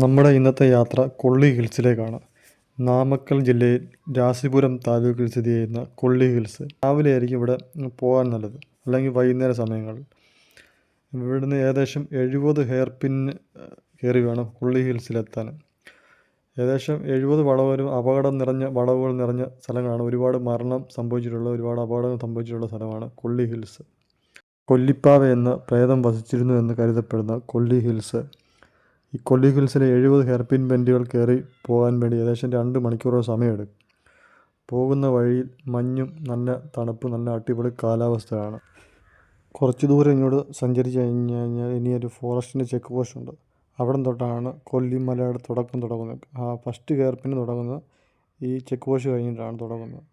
നമ്മുടെ ഇന്നത്തെ യാത്ര കൊള്ളി ഹിൽസിലേക്കാണ്. നാമക്കൽ ജില്ലയിൽ രാസിപുരം താലൂക്കിൽ സ്ഥിതി ചെയ്യുന്ന കൊള്ളി ഹിൽസ്. രാവിലെ ആയിരിക്കും ഇവിടെ പോകാൻ നല്ലത്, അല്ലെങ്കിൽ വൈകുന്നേര സമയങ്ങളിൽ. ഇവിടുന്ന് ഏകദേശം 70 ഹെയർ പിൻ കയറി വേണം കൊള്ളി ഹിൽസിലെത്താൻ. ഏകദേശം 70 വളവുകളും വളവുകൾ നിറഞ്ഞ സ്ഥലങ്ങളാണ്. ഒരുപാട് മരണം സംഭവിച്ചിട്ടുള്ള, ഒരുപാട് അപകടങ്ങൾ സംഭവിച്ചിട്ടുള്ള സ്ഥലമാണ് കൊള്ളി ഹിൽസ്. കൊല്ലിപ്പാവ എന്ന പ്രേതം വസിച്ചിരുന്നു എന്ന് കരുതപ്പെടുന്ന കൊള്ളി ഹിൽസ്. ഈ കൊള്ളി ഹിൽസിലെ 70 ഹെയർ പിൻ ബെൻഡുകൾ കയറി പോകാൻ വേണ്ടി ഏകദേശം 2 മണിക്കൂറോളം സമയമെടുക്കും. പോകുന്ന വഴിയിൽ മഞ്ഞും നല്ല തണുപ്പ്, നല്ല അടിപൊളി കാലാവസ്ഥയാണ്. കുറച്ച് ദൂരം ഇങ്ങോട്ട് സഞ്ചരിച്ച് കഴിഞ്ഞാൽ ഇനിയൊരു ഫോറസ്റ്റിൻ്റെ ചെക്ക് പോസ്റ്റ് ഉണ്ട്. അവിടെ തൊട്ടാണ് കൊല്ലിമലയുടെ തുടക്കം തുടങ്ങുന്നത്. ആ ഫസ്റ്റ് ഹെയർ പിൻ തുടങ്ങുന്നത് ഈ ചെക്ക് പോസ്റ്റ് കഴിഞ്ഞിട്ടാണ് തുടങ്ങുന്നത്.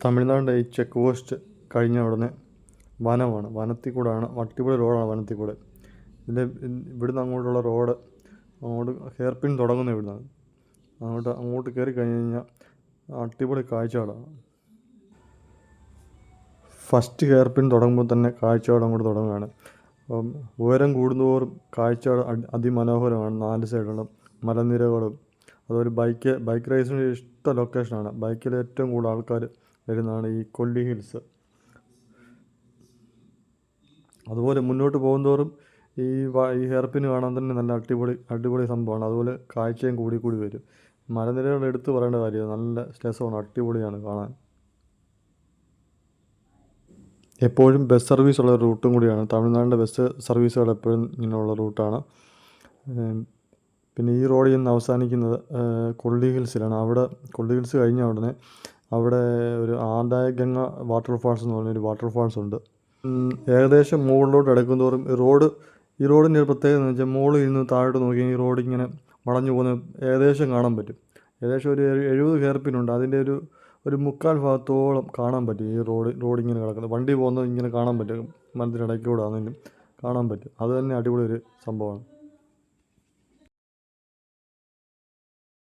തമിഴ്നാടിൻ്റെ ഈ ചെക്ക് പോസ്റ്റ് കഴിഞ്ഞ ഉടനെ വനമാണ്. വനത്തിൽ കൂടെയാണ്, അടിപൊളി റോഡാണ് വനത്തിൽ കൂടെ. ഇവിടുന്ന് അങ്ങോട്ടുള്ള റോഡ്, അങ്ങോട്ട് ഹെയർ പിൻ തുടങ്ങുന്നത് ഇവിടുന്നാണ്. അങ്ങോട്ട് കയറി കഴിഞ്ഞ് കഴിഞ്ഞാൽ അടിപൊളി കാഴ്ചകളാണ്. ഫസ്റ്റ് ഹെയർ പിൻ തുടങ്ങുമ്പോൾ തന്നെ കാഴ്ചകൾ അങ്ങോട്ട് തുടങ്ങുകയാണ്. അപ്പം ഉയരം കൂടുന്തോറും കാഴ്ചകൾ അതിമനോഹരമാണ്. 4 സൈഡുകളും മലനിരകളും. അതുപോലെ ബൈക്ക് റേസിന് ഇഷ്ട ലൊക്കേഷനാണ്. ബൈക്കിൽ ഏറ്റവും കൂടുതൽ ആൾക്കാർ വരുന്നതാണ് ഈ കൊള്ളി ഹിൽസ്. അതുപോലെ മുന്നോട്ട് പോകുന്തോറും ഈ ഹെയർ പിൻ കാണാൻ തന്നെ നല്ല അടിപൊളി സംഭവമാണ്. അതുപോലെ കാഴ്ചയും കൂടി വരും. മലനിരകൾ എടുത്ത് പറയേണ്ട കാര്യമാണ്. നല്ല രസമാണ്, അടിപൊളിയാണ് കാണാൻ. എപ്പോഴും ബസ് സർവീസ് ഉള്ള റൂട്ടും കൂടിയാണ്. തമിഴ്നാടിൻ്റെ ബസ് സർവീസുകൾ എപ്പോഴും ഇങ്ങനെയുള്ള റൂട്ടാണ്. പിന്നെ ഈ റോഡിൽ നിന്ന് അവസാനിക്കുന്നത് കൊള്ളി ഹിൽസിലാണ്. അവിടെ കൊള്ളി ഹിൽസ് കഴിഞ്ഞ ഉടനെ അവിടെ ഒരു ആദായഗംഗ വാട്ടർഫാൾസ് എന്ന് പറഞ്ഞൊരു വാട്ടർഫാൾസ് ഉണ്ട്. ഏകദേശം മുകളിലോട്ട് അടുക്കുന്തോറും ഈ റോഡിൻ്റെ ഒരു പ്രത്യേകത എന്ന് വെച്ചാൽ, മുകളിൽ ഇരുന്ന് താഴോട്ട് നോക്കി ഈ റോഡ് ഇങ്ങനെ വളഞ്ഞു പോകുന്നത് ഏകദേശം കാണാൻ പറ്റും. ഏകദേശം ഒരു 70 ഹെയർ പിന്നുണ്ട്. അതിൻ്റെ ഒരു മുക്കാൽ ഭാഗത്തോളം കാണാൻ പറ്റും. ഈ റോഡ് ഇങ്ങനെ കിടക്കുന്നത്, വണ്ടി പോകുന്നത് ഇങ്ങനെ കാണാൻ പറ്റും. മരത്തിനിടയ്ക്കൂടെ ആണെങ്കിലും കാണാൻ പറ്റും. അത് തന്നെ അടിപൊളി ഒരു സംഭവമാണ്.